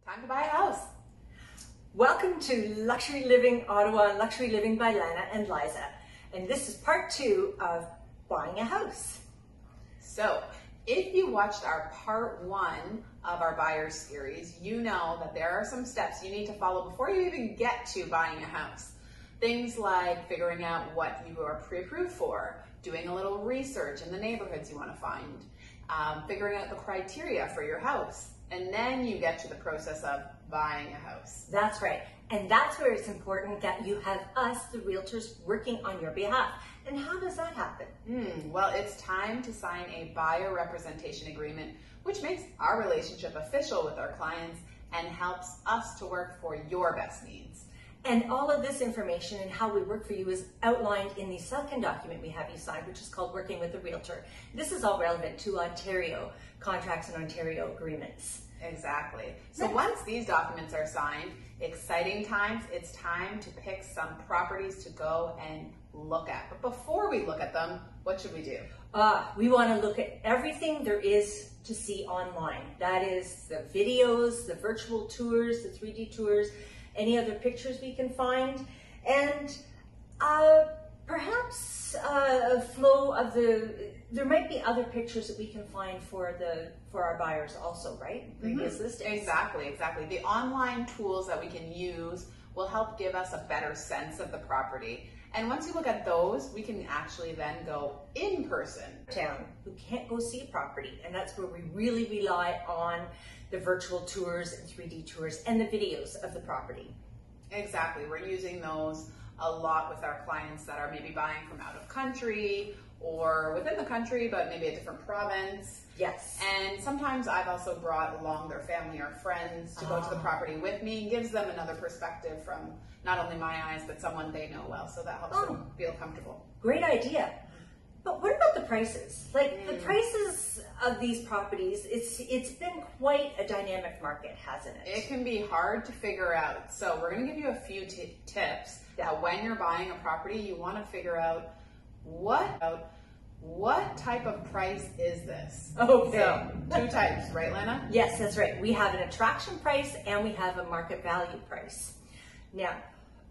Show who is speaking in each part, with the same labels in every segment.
Speaker 1: Time to buy a house.
Speaker 2: Welcome to Luxury Living Ottawa, Luxury Living by Lana and Liza. And this is part 2 of buying a house.
Speaker 1: So if you watched our part 1 of our buyers series, you know that there are some steps you need to follow before you even get to buying a house. Things like figuring out what you are pre-approved for, doing a little research in the neighborhoods you want to find, figuring out the criteria for your house. And then you get to the process of buying a house.
Speaker 2: That's right. And that's where it's important that you have us, the realtors, working on your behalf. And how does that happen?
Speaker 1: Well, it's time to sign a buyer representation agreement, which makes our relationship official with our clients and helps us to work for your best needs.
Speaker 2: And all of this information and how we work for you is outlined in the second document we have you sign, which is called Working with a Realtor. This is all relevant to Ontario contracts and Ontario agreements.
Speaker 1: Exactly. So once these documents are signed, exciting times, it's time to pick some properties to go and look at. But before we look at them, what should we do?
Speaker 2: We want to look at everything there is to see online. That is the videos, the virtual tours, the 3D tours, any other pictures we can find, and perhaps a flow of there might be other pictures that we can find for our buyers also, right? Previous listings.
Speaker 1: Exactly. The online tools that we can use will help give us a better sense of the property. And once you look at those, we can actually then go in person.
Speaker 2: Town who can't go see a property, and that's where we really rely on the virtual tours and 3D tours and the videos of the property.
Speaker 1: Exactly. We're using those a lot with our clients that are maybe buying from out of country or within the country, but maybe a different province.
Speaker 2: Yes.
Speaker 1: And sometimes I've also brought along their family or friends to go to the property with me. It gives them another perspective from not only my eyes, but someone they know well. So that helps them feel comfortable.
Speaker 2: Great idea. But what about the prices? Like the prices of these properties, it's been quite a dynamic market, hasn't it?
Speaker 1: It can be hard to figure out. So we're going to give you a few tips that when you're buying a property, you want to figure out what type of price is this?
Speaker 2: Okay.
Speaker 1: So 2 types, right, Lana?
Speaker 2: Yes, that's right. We have an attraction price and we have a market value price. Now,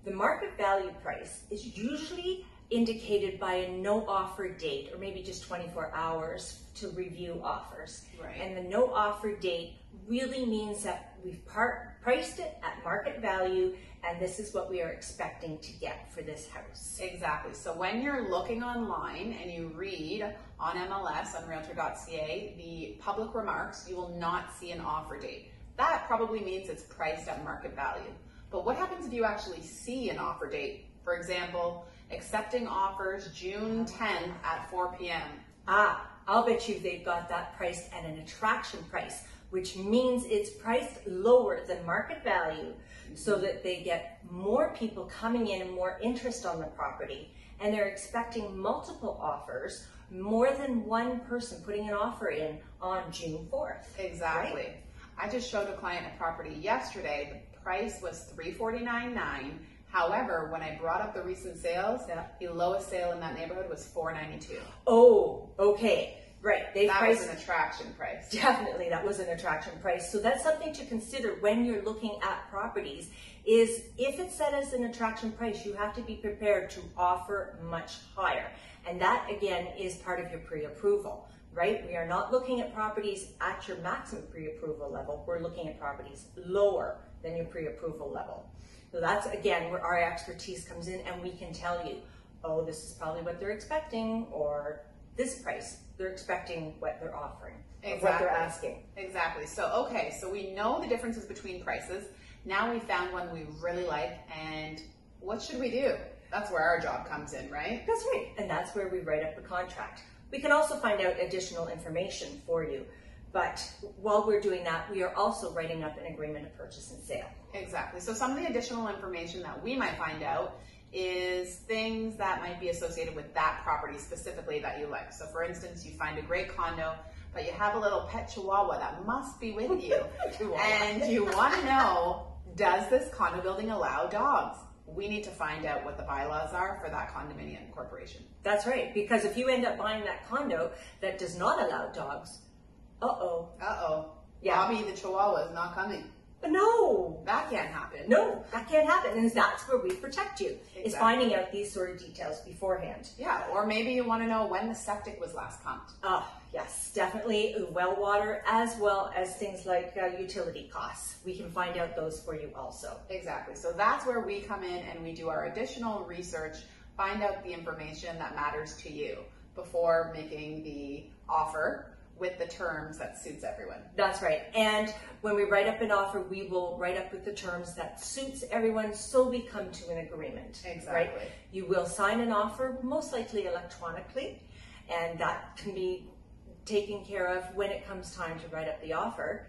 Speaker 2: the market value price is usually indicated by a no offer date, or maybe just 24 hours to review offers.
Speaker 1: Right.
Speaker 2: And the no offer date really means that we've priced it at market value, and this is what we are expecting to get for this house.
Speaker 1: Exactly. So when you're looking online and you read on MLS, on Realtor.ca, the public remarks, you will not see an offer date. That probably means it's priced at market value. But what happens if you actually see an offer date? For example, accepting offers June 10th at 4 p.m.
Speaker 2: I'll bet you they've got that priced at an attraction price, which means it's priced lower than market value so that they get more people coming in and more interest on the property. And they're expecting multiple offers, more than one person putting an offer in on June 4th.
Speaker 1: Exactly.
Speaker 2: Right?
Speaker 1: I just showed a client a property yesterday. The price was $349,900. However, when I brought up the recent sales, the lowest sale in that neighborhood was $492,000.
Speaker 2: Oh, okay. Right.
Speaker 1: That was an attraction price.
Speaker 2: Definitely, that was an attraction price. So that's something to consider when you're looking at properties, is if it's set as an attraction price, you have to be prepared to offer much higher. And that, again, is part of your pre-approval, right? We are not looking at properties at your maximum pre-approval level. We're looking at properties lower than your pre-approval level. So that's, again, where our expertise comes in, and we can tell you, oh, this is probably what they're expecting, or this price, they're expecting what they're offering,
Speaker 1: Exactly.
Speaker 2: what they're asking.
Speaker 1: Exactly. So, okay, so we know the differences between prices. Now we found one we really like, and what should we do? That's where our job comes in, right?
Speaker 2: That's right, and that's where we write up the contract. We can also find out additional information for you, but while we're doing that, we are also writing up an agreement of purchase and sale.
Speaker 1: Exactly. So some of the additional information that we might find out is things that might be associated with that property specifically that you like. So for instance, you find a great condo, but you have a little pet chihuahua that must be with you. And you want to know, does this condo building allow dogs? We need to find out what the bylaws are for that condominium corporation.
Speaker 2: That's right, because if you end up buying that condo that does not allow dogs,
Speaker 1: Uh-oh.
Speaker 2: Yeah.
Speaker 1: Bobby the chihuahua is not coming.
Speaker 2: No.
Speaker 1: That can't happen.
Speaker 2: No, that can't happen. And that's where we protect you, is finding out these sort of details beforehand.
Speaker 1: Yeah, or maybe you want to know when the septic was last pumped.
Speaker 2: Yes, definitely well water, as well as things like utility costs. We can find out those for you also.
Speaker 1: Exactly. So that's where we come in and we do our additional research, find out the information that matters to you before making the offer with the terms that suits everyone.
Speaker 2: That's right. And when we write up an offer, we will write up with the terms that suits everyone, so we come to an agreement.
Speaker 1: Exactly.
Speaker 2: Right? You will sign an offer, most likely electronically, and that can be taken care of when it comes time to write up the offer.